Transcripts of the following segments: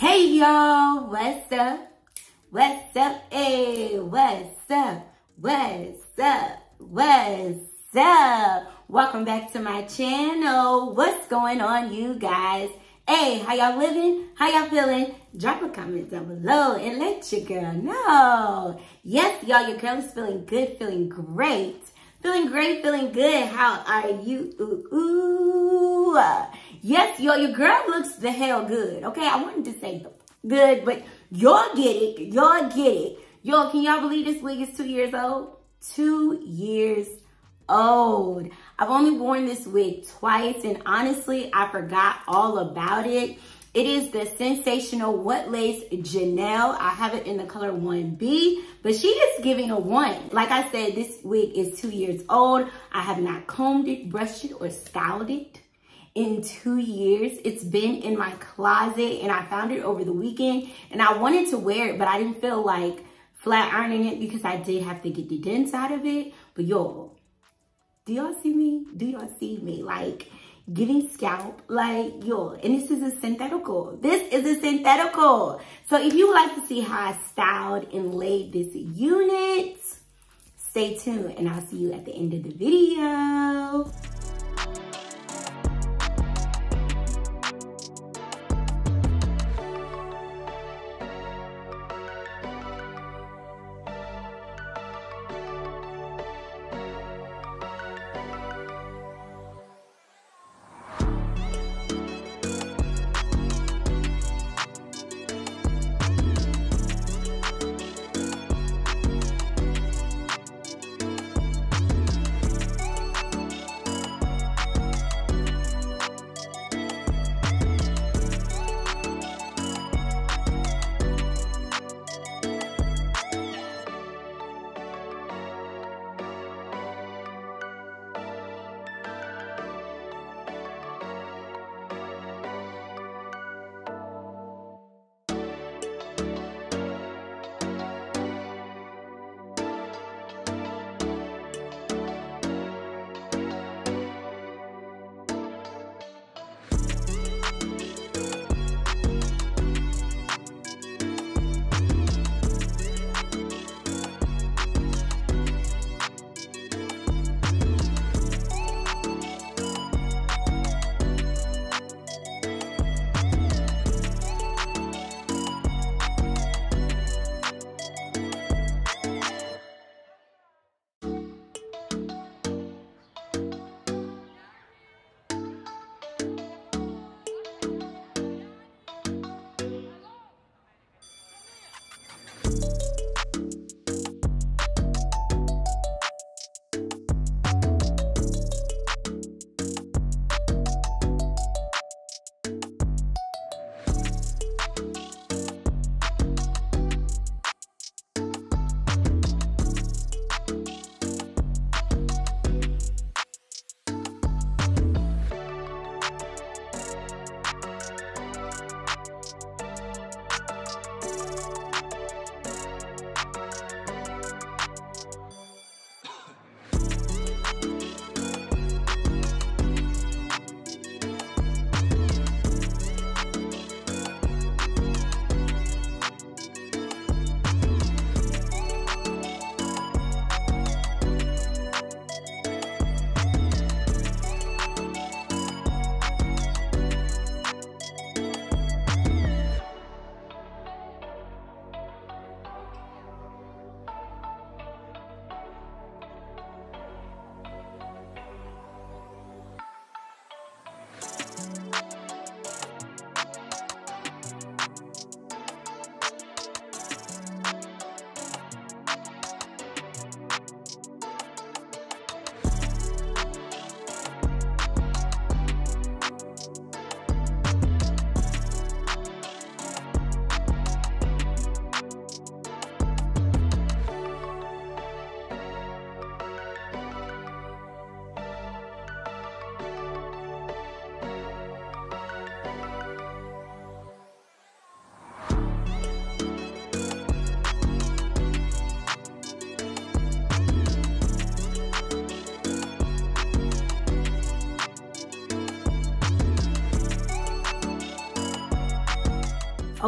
Hey y'all, what's up? What's up? Hey, what's up? What's up? What's up? Welcome back to my channel. What's going on, you guys? Hey, how y'all living? How y'all feeling? Drop a comment down below and let your girl know. Yes, y'all, your girl is feeling good, feeling great. Feeling great, feeling good. How are you? Ooh. Yes, y'all, your girl looks the hell good. Okay, I wanted to say good, but y'all get it. Y'all get it. Y'all, can y'all believe this wig is 2 years old? 2 years old. I've only worn this wig twice, and honestly, I forgot all about it. It is the sensational What Lace Janelle. I have it in the color 1B, but she is giving a 1. Like I said, this wig is 2 years old. I have not combed it, brushed it, or styled it in 2 years. It's been in my closet, and I found it over the weekend, and I wanted to wear it, but I didn't feel like flat ironing it because I did have to get the dents out of it. But y'all, do y'all see me? Do y'all see me? Like, giving scalp, like, yo, and this is a synthetical. This is a synthetical. So if you would like to see how I styled and laid this unit, stay tuned, and I'll see you at the end of the video.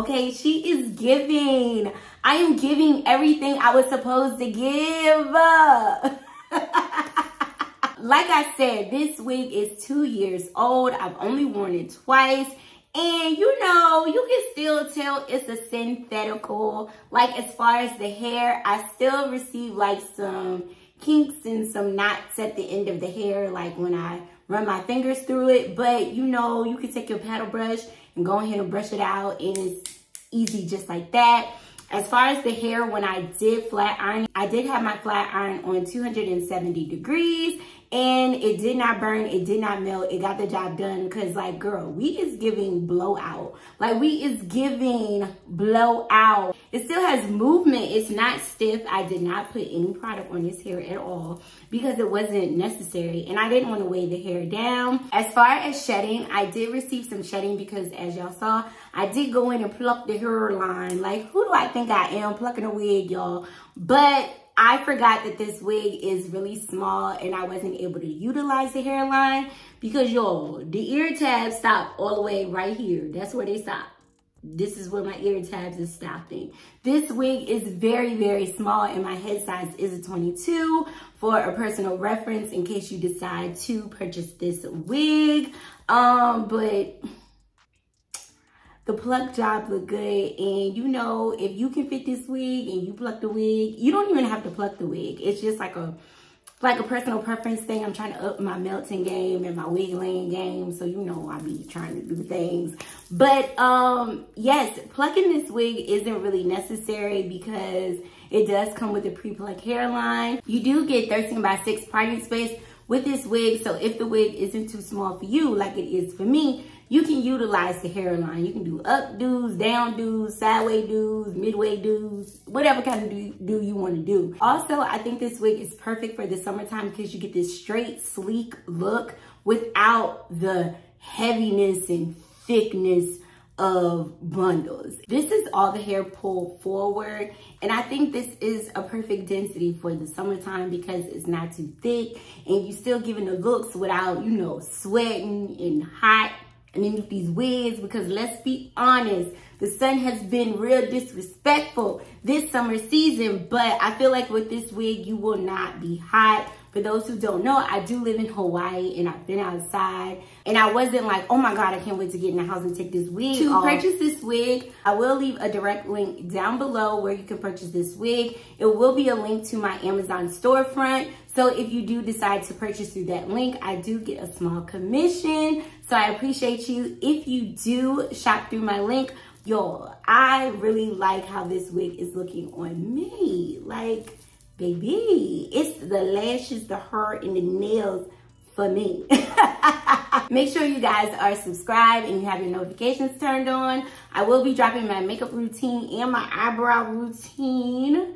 Okay, she is giving. I am giving everything I was supposed to give. Like I said, this wig is 2 years old. I've only worn it twice. And you know, you can still tell it's a synthetical. Like as far as the hair, I still receive like some kinks and some knots at the end of the hair, like when I run my fingers through it. But you know, you can take your paddle brush and go ahead and brush it out, and it's easy just like that. As far as the hair, when I did flat iron, I did have my flat iron on 270 degrees. And it did not burn, it did not melt, it got the job done. Cause like, girl, we is giving blowout. Like, we is giving blowout. It still has movement, it's not stiff. I did not put any product on this hair at all because it wasn't necessary. And I didn't want to weigh the hair down. As far as shedding, I did receive some shedding because as y'all saw, I did go in and pluck the hairline. Like, who do I think I am plucking a wig, y'all? But I forgot that this wig is really small and I wasn't able to utilize the hairline because, y'all, the ear tabs stop all the way right here. That's where they stop. This is where my ear tabs is stopping. This wig is very, very small and my head size is a 22 for a personal reference in case you decide to purchase this wig. But the pluck job look good, and you know, if you can fit this wig and you pluck the wig, you don't even have to pluck the wig. It's just like a personal preference thing. I'm trying to up my melting game and my wig laying game, so you know I be trying to do things. But yes, plucking this wig isn't really necessary because it does come with a pre-plucked hairline. You do get 13x6 parting space with this wig, so if the wig isn't too small for you like it is for me, you can utilize the hairline. You can do up do's, down do's, sideways do's, midway do's, whatever kind of do you want to do. Also, I think this wig is perfect for the summertime because you get this straight, sleek look without the heaviness and thickness of bundles. This is all the hair pulled forward, and I think this is a perfect density for the summertime because it's not too thick and you still giving the looks without, you know, sweating and hot underneath these wigs. Because let's be honest, the sun has been real disrespectful this summer season, but I feel like with this wig you will not be hot. For those who don't know, I do live in Hawaii and I've been outside and I wasn't like, oh my God, I can't wait to get in the house and take this wig off. To purchase this wig, I will leave a direct link down below where you can purchase this wig. It will be a link to my Amazon storefront. So if you do decide to purchase through that link, I do get a small commission. So I appreciate you if you do shop through my link. Y'all, I really like how this wig is looking on me. Like, baby, it's the lashes, the hair, and the nails for me. Make sure you guys are subscribed and you have your notifications turned on. I will be dropping my makeup routine and my eyebrow routine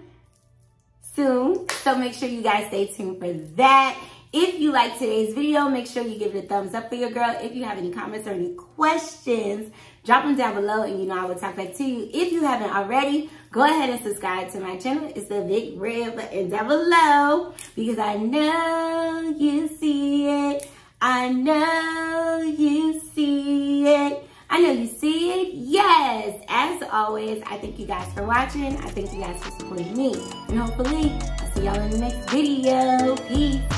soon. So make sure you guys stay tuned for that. If you like today's video, make sure you give it a thumbs up for your girl. If you have any comments or any questions, drop them down below and you know I will talk back to you. If you haven't already, go ahead and subscribe to my channel. It's the big red button down below because I know you see it. I know you see it. I know you see it. Yes. As always, I thank you guys for watching. I thank you guys for supporting me. And hopefully, I'll see y'all in the next video. Peace.